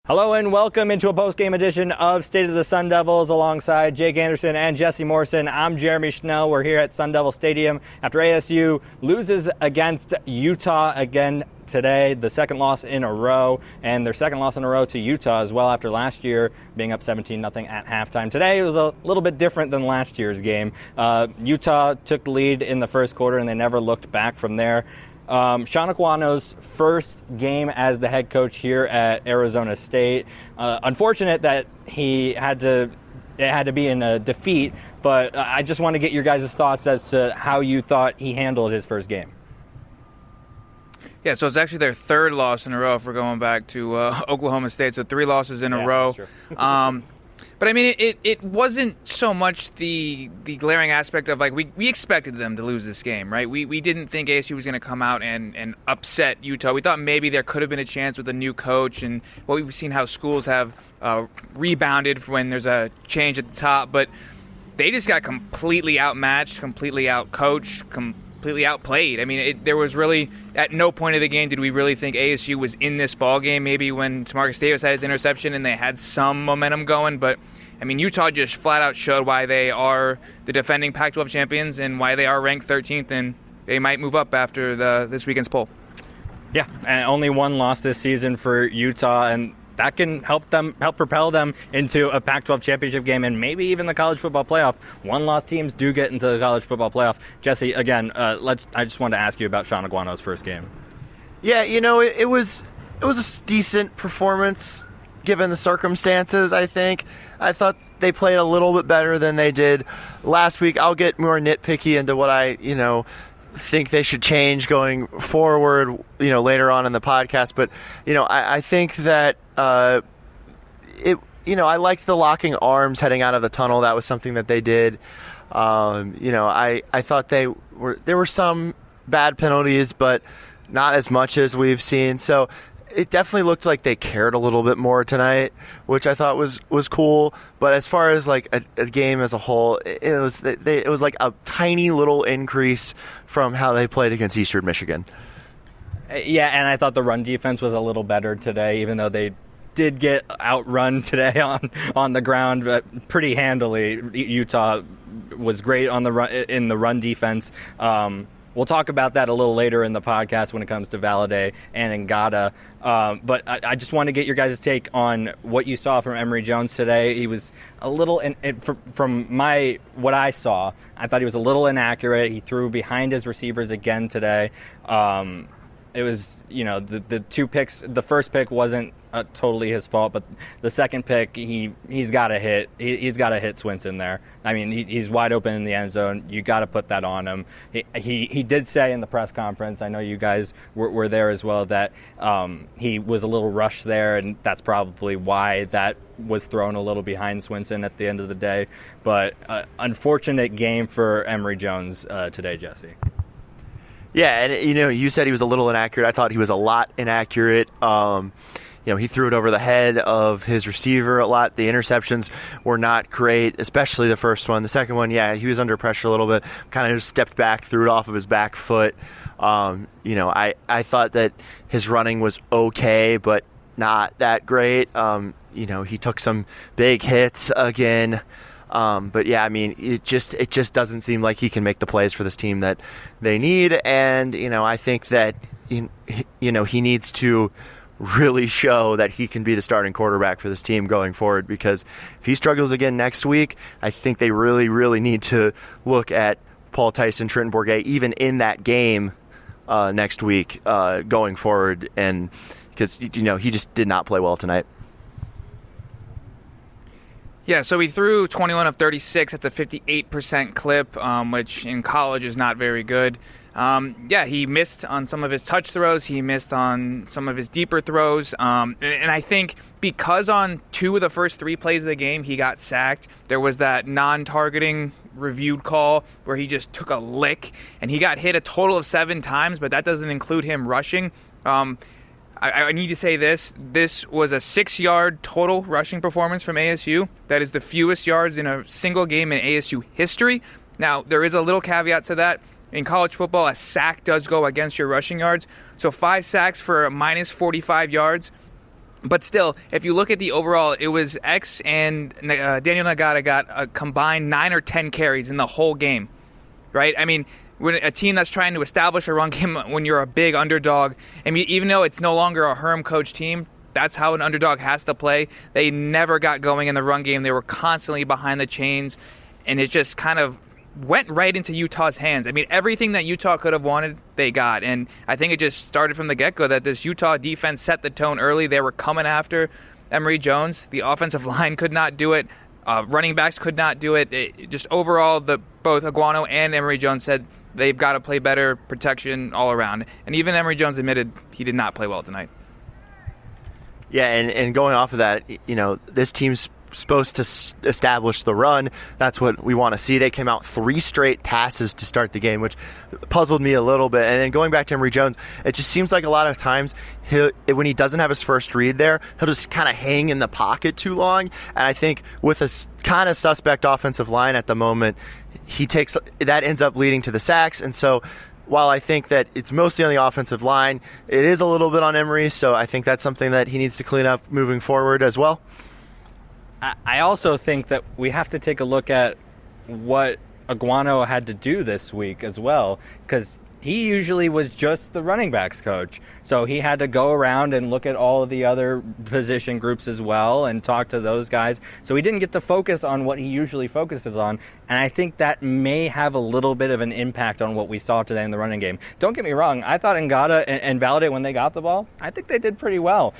Hello and welcome into a post-game edition of State of the Sun Devils alongside Jake Anderson and Jesse Morrison. I'm Jeremy Schnell. We're here at Sun Devil Stadium after ASU loses against Utah again today, the second loss in a row, and their second loss in a row to Utah as well after last year being up 17-0 at halftime. Today it was a little bit different than last year's game. Utah took the lead in the first quarter and they never looked back from there. Shaun Aguano's first game as the head coach here at Arizona State. Unfortunate that it had to be in a defeat, but I just want to get your guys' thoughts as to how you thought he handled his first game. Yeah, so it's actually their third loss in a row if we're going back to Oklahoma State, so 3 losses in a row. But I mean, it wasn't so much the glaring aspect of, like, we expected them to lose this game, right? We didn't think ASU was going to come out and upset Utah. We thought maybe there could have been a chance with a new coach, and we've seen how schools have rebounded when there's a change at the top, but they just got completely outmatched, completely outcoached, completely outplayed. I mean, there was really, at no point of the game did we really think ASU was in this ball game. Maybe when Tamarcus Davis had his interception and they had some momentum going, but I mean, Utah just flat out showed why they are the defending Pac-12 champions and why they are ranked 13th, and they might move up after this weekend's poll. Yeah, and only one loss this season for Utah, and that can help propel them into a Pac-12 championship game and maybe even the college football playoff. One-loss teams do get into the college football playoff. Jesse, again, I just wanted to ask you about Shaun Aguano's first game. Yeah, it was a decent performance given the circumstances, I think. I thought they played a little bit better than they did last week. I'll get more nitpicky into what I think they should change going forward, later on in the podcast. But, I think that I liked the locking arms heading out of the tunnel. That was something that they did. I thought there were some bad penalties, but not as much as we've seen. So it definitely looked like they cared a little bit more tonight, which I thought was cool. But as far as like a game as a whole, it was like a tiny little increase from how they played against Eastern Michigan. Yeah, and I thought the run defense was a little better today, even though they did get outrun today on the ground pretty handily. Utah was great on in the run defense. We'll talk about that a little later in the podcast when it comes to Valladay and Ngata. But I just want to get your guys' take on what you saw from Emory Jones today. He was a little, from what I saw, I thought he was a little inaccurate. He threw behind his receivers again today. It was, the 2 picks. The first pick wasn't totally his fault, but the second pick, he's got to hit. He's got to hit Swinson there. I mean, he's wide open in the end zone. You got to put that on him. He did say in the press conference, I know you guys were there as well, that he was a little rushed there, and that's probably why that was thrown a little behind Swinson at the end of the day. But unfortunate game for Emory Jones today, Jesse. Yeah, and you said he was a little inaccurate. I thought he was a lot inaccurate. He threw it over the head of his receiver a lot. The interceptions were not great, especially the first one. The second one, yeah, he was under pressure a little bit. Kind of just stepped back, threw it off of his back foot. I thought that his running was okay, but not that great. He took some big hits again. But yeah, I mean, it just doesn't seem like he can make the plays for this team that they need. And, I think that, he needs to really show that he can be the starting quarterback for this team going forward, because if he struggles again next week, I think they really, really need to look at Paul Tyson, Trenton Bourguet, even in that game next week going forward. And because, he just did not play well tonight. Yeah, so he threw 21 of 36. That's a 58% clip, which in college is not very good. He missed on some of his touch throws. He missed on some of his deeper throws. And I think because on 2 of the first 3 plays of the game he got sacked, there was that non-targeting reviewed call where he just took a lick, and he got hit a total of 7 times, but that doesn't include him rushing. I need to say this. This was a 6-yard total rushing performance from ASU. That is the fewest yards in a single game in ASU history. Now, there is a little caveat to that. In college football, a sack does go against your rushing yards. So 5 sacks for minus 45 yards But still, if you look at the overall, it was X and Daniel Nagata got a combined 9 or 10 carries in the whole game, right? I mean, when a team that's trying to establish a run game when you're a big underdog, and even though it's no longer a Herm coach team, that's how an underdog has to play. They never got going in the run game. They were constantly behind the chains, and it just kind of went right into Utah's hands. I mean, everything that Utah could have wanted, they got. And I think it just started from the get-go that this Utah defense set the tone early. They were coming after Emory Jones. The offensive line could not do it. Running backs could not do it. Just overall, both Aguano and Emory Jones said they've got to play better, protection all around. And even Emory Jones admitted he did not play well tonight. Yeah, and going off of that, this team's supposed to establish the run. That's what we want to see. They came out 3 straight passes to start the game, which puzzled me a little bit. And then going back to Emory Jones, it just seems like a lot of times when he doesn't have his first read there, he'll just kind of hang in the pocket too long. And I think with a kind of suspect offensive line at the moment, that ends up leading to the sacks. And so while I think that it's mostly on the offensive line, it is a little bit on Emory. So I think that's something that he needs to clean up moving forward as well. I also think that we have to take a look at what Aguano had to do this week as well, because he usually was just the running backs coach. So he had to go around and look at all of the other position groups as well and talk to those guys. So he didn't get to focus on what he usually focuses on. And I think that may have a little bit of an impact on what we saw today in the running game. Don't get me wrong. I thought Ngata and Valadie, when they got the ball, I think they did pretty well.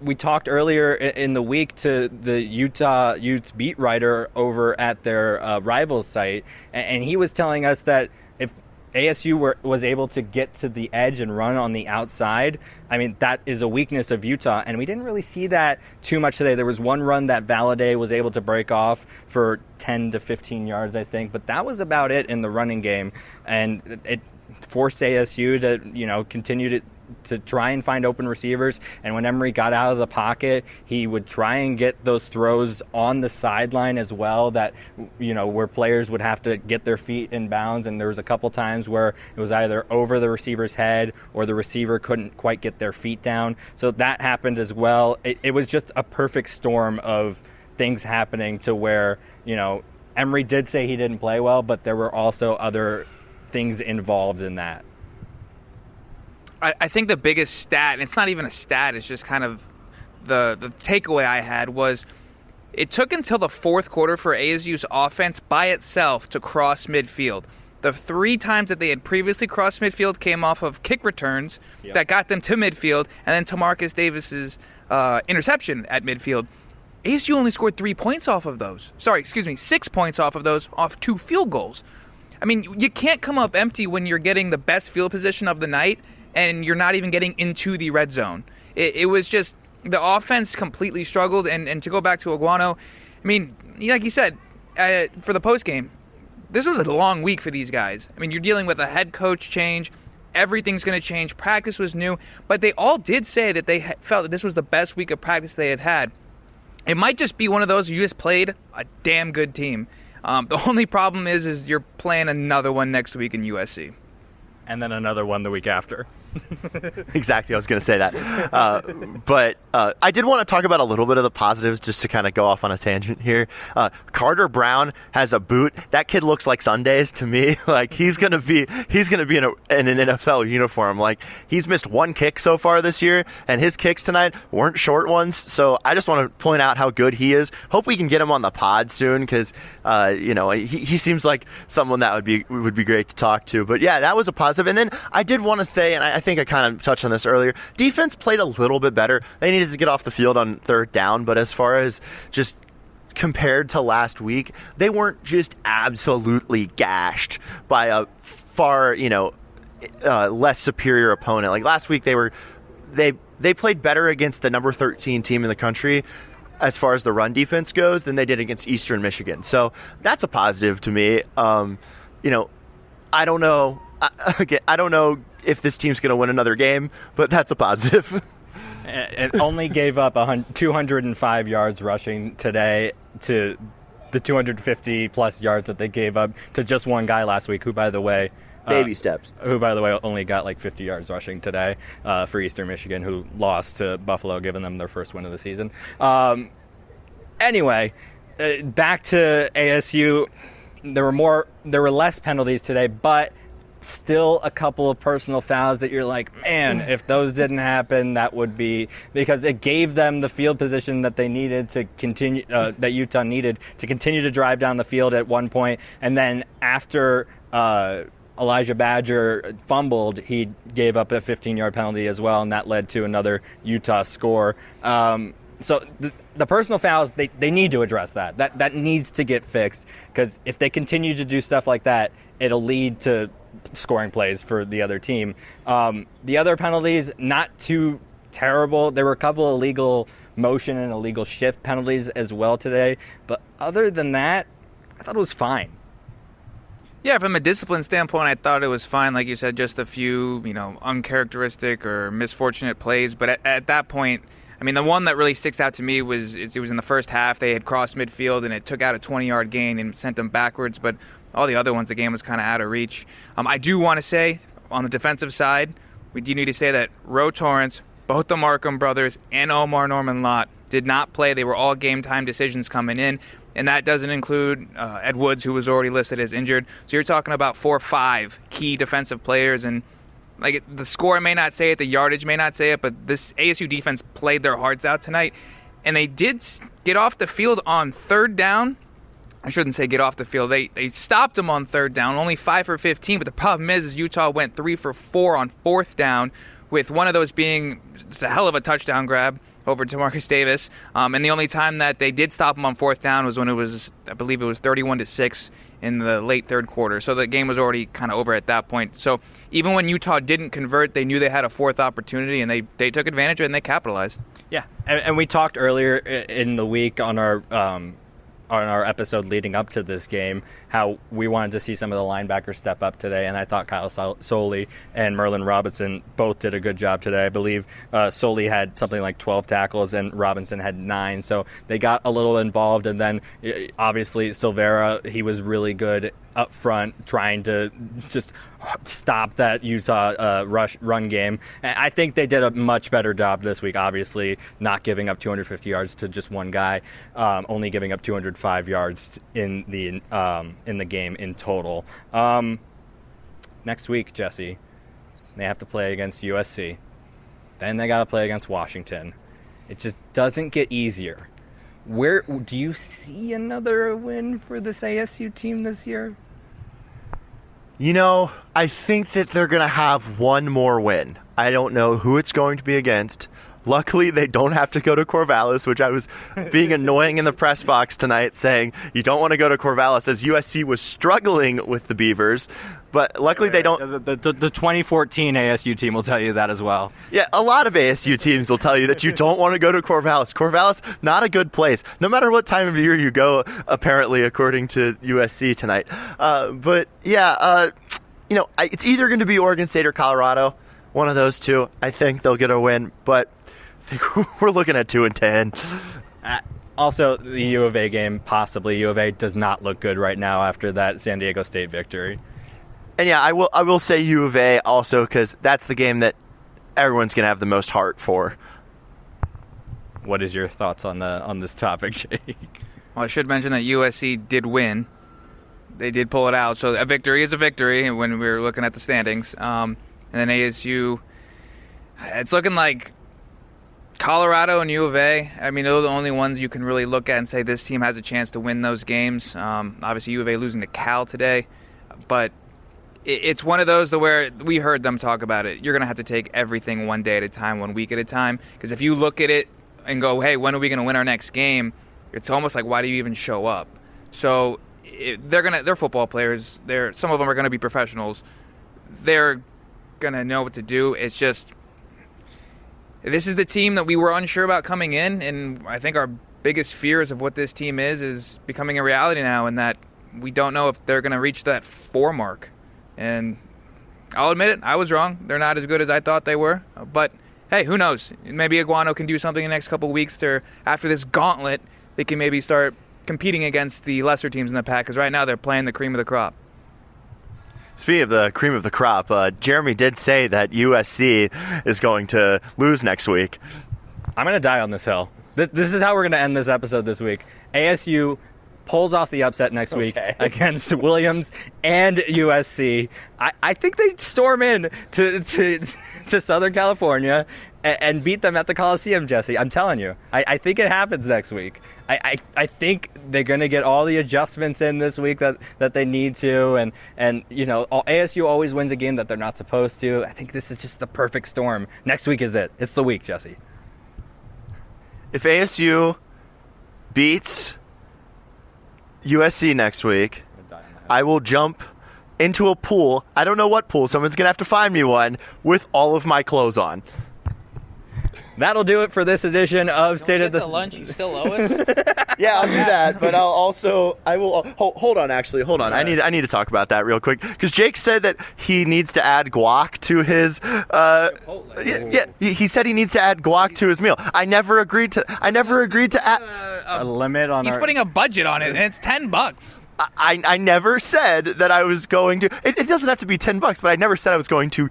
We talked earlier in the week to the Utah Utes beat writer over at their Rivals site, and he was telling us that if ASU was able to get to the edge and run on the outside, I mean, that is a weakness of Utah, and we didn't really see that too much today. There was one run that Valadie was able to break off for 10 to 15 yards, I think, but that was about it in the running game, and it forced ASU to, continue to try and find open receivers. And when Emory got out of the pocket, he would try and get those throws on the sideline as well, that where players would have to get their feet in bounds. And there was a couple times where it was either over the receiver's head or the receiver couldn't quite get their feet down. So that happened as well. It was just a perfect storm of things happening to where Emory did say he didn't play well, but there were also other things involved in that. I think the biggest stat, and it's not even a stat, it's just kind of the takeaway I had, was it took until the fourth quarter for ASU's offense by itself to cross midfield. The 3 times that they had previously crossed midfield came off of kick returns that got them to midfield, and then Tamarcus Davis's interception at midfield. ASU only scored 3 points off of those. 6 points off of those, off 2 field goals. I mean, you can't come up empty when you're getting the best field position of the night and you're not even getting into the red zone. It was just, the offense completely struggled. And to go back to Aguano, I mean, like you said, for the postgame, this was a long week for these guys. I mean, you're dealing with a head coach change. Everything's going to change. Practice was new. But they all did say that they felt that this was the best week of practice they had had. It might just be one of those, you just played a damn good team. The only problem is you're playing another one next week in USC. And then another one the week after. Exactly, I was going to say that. But I did want to talk about a little bit of the positives, just to kind of go off on a tangent here. Carter Brown has a boot. That kid looks like Sundays to me. Like he's going to be in an NFL uniform. Like he's missed 1 kick so far this year, and his kicks tonight weren't short ones. So I just want to point out how good he is. Hope we can get him on the pod soon, because he seems like someone that would be great to talk to. But yeah, that was a positive. And then I did want to say, and I think I kind of touched on this earlier, defense played a little bit better. They needed to get off the field on 3rd down, but as far as just compared to last week, they weren't just absolutely gashed by a far, less superior opponent. Like last week, they played better against the number 13 team in the country as far as the run defense goes than they did against Eastern Michigan. So that's a positive to me. I don't know. I don't know if this team's going to win another game, but that's a positive. It only gave up 205 yards rushing today to the 250 plus yards that they gave up to just one guy last week, who, by the way, Baby steps. Who, by the way, only got like 50 yards rushing today for Eastern Michigan, who lost to Buffalo, giving them their first win of the season. Anyway, back to ASU. There were less penalties today, but still a couple of personal fouls that you're like, man, if those didn't happen, that would be, because it gave them the field position that they needed to continue, that Utah needed to continue to drive down the field at one point. And then after Elijah Badger fumbled, he gave up a 15-yard penalty as well, and that led to another Utah score. So the personal fouls, they need to address that. That needs to get fixed, because if they continue to do stuff like that, it'll lead to scoring plays for the other team. The other penalties, not too terrible. There were a couple of illegal motion and illegal shift penalties as well today. But other than that, I thought it was fine. Yeah, from a discipline standpoint, I thought it was fine. Like you said, just a few, uncharacteristic or misfortunate plays. But at that point, I mean, the one that really sticks out to me was it was in the first half. They had crossed midfield, and it took out a 20-yard gain and sent them backwards. But all the other ones, the game was kind of out of reach. I do want to say, on the defensive side, we do need to say that Ro Torrance, both the Markham brothers, and Omar Norman Lott did not play. They were all game-time decisions coming in, and that doesn't include Ed Woods, who was already listed as injured. So you're talking about 4 or 5 key defensive players, and the score may not say it, the yardage may not say it, but this ASU defense played their hearts out tonight, and they did get off the field on third down. I shouldn't say get off the field. They stopped them on third down, only 5 for 15, but the problem is Utah went 3 for 4 on fourth down, with one of those being just a hell of a touchdown grab over to Marcus Davis. And the only time that they did stop him on fourth down was when it was, I believe it was 31-6 in the late third quarter. So the game was already kind of over at that point. So even when Utah didn't convert, they knew they had a fourth opportunity, and they took advantage of it and they capitalized. Yeah, and we talked earlier in the week on our episode leading up to this game how we wanted to see some of the linebackers step up today, and I thought Kyle Soley and Merlin Robinson both did a good job today. I believe Soley had something like 12 tackles and Robinson had 9, so they got a little involved. And then obviously Silvera, he was really good up front trying to just stop that Utah run game. And I think they did a much better job this week, obviously not giving up 250 yards to just one guy, only giving up 205 yards in the game in total. Next week, Jesse, they have to play against USC. Then they got to play against Washington. It just doesn't get easier. Where do you see another win for this ASU team this year? I think that they're going to have one more win. I don't know who it's going to be against. Luckily, they don't have to go to Corvallis, which I was being annoying in the press box tonight, saying you don't want to go to Corvallis as USC was struggling with the Beavers. But luckily, they don't. The 2014 ASU team will tell you that as well. Yeah, a lot of ASU teams will tell you that you don't want to go to Corvallis. Corvallis, not a good place, no matter what time of year you go, apparently, according to USC tonight. It's either going to be Oregon State or Colorado. One of those two. I think they'll get a win, but I think we're looking at 2-10. Also, the U of A game, possibly. U of A does not look good right now after that San Diego State victory. And yeah, I will say U of A also, because that's the game that everyone's going to have the most heart for. What is your thoughts on this topic, Jake? Well, I should mention that USC did win. They did pull it out. So a victory is a victory when we were looking at the standings. And then ASU, it's looking like Colorado and U of A. I mean, those are the only ones you can really look at and say this team has a chance to win those games. Obviously, U of A losing to Cal today. But it's one of those where we heard them talk about it. You're going to have to take everything one day at a time, 1 week at a time. Because if you look at it and go, hey, when are we going to win our next game? It's almost like, why do you even show up? So they're football players. Some of them are going to be professionals. They're going to know what to do. It's just, this is the team that we were unsure about coming in, and I think our biggest fears of what this team is becoming a reality now, and that we don't know if they're going to reach that 4 mark. And I'll admit it, I was wrong. They're not as good as I thought they were. But, hey, who knows? Maybe Aguano can do something in the next couple of weeks after this gauntlet, they can maybe start competing against the lesser teams in the pack, because right now they're playing the cream of the crop. Speaking of the cream of the crop, Jeremy did say that USC is going to lose next week. I'm going to die on this hill. This is how we're going to end this episode this week. ASU pulls off the upset next week against Williams and USC. I think they storm in to Southern California and beat them at the Coliseum, Jesse. I'm telling you. I think it happens next week. I think they're going to get all the adjustments in this week that they need to. And you know, ASU always wins a game that they're not supposed to. I think this is just the perfect storm. Next week is it. It's the week, Jesse. If ASU beats USC next week, I will jump into a pool. I don't know what pool. Someone's going to have to find me one with all of my clothes on. That'll do it for this edition of State of the lunch. You still owe us. Yeah, I'll do that, but I will hold on. I need to talk about that real quick because Jake said that he needs to add guac to his. He said he needs to add guac to his meal. I never agreed to add a limit on. He's putting a budget on it, and it's $10. I never said that I was going to. It doesn't have to be $10, but I never said I was going to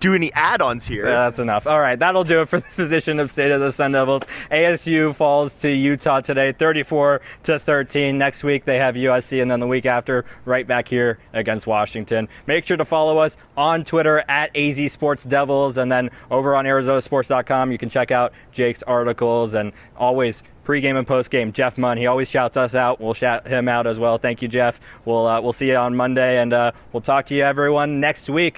do any add-ons here. Yeah, that's enough. All right, that'll do it for this edition of State of the Sun Devils. ASU falls to Utah today, 34-13. Next week they have USC, and then the week after, right back here against Washington. Make sure to follow us on Twitter at AZ Sports Devils, and then over on ArizonaSports.com, you can check out Jake's articles and always. Pre-game and post-game, Jeff Munn. He always shouts us out. We'll shout him out as well. Thank you, Jeff. We'll see you on Monday, and we'll talk to you, everyone, next week.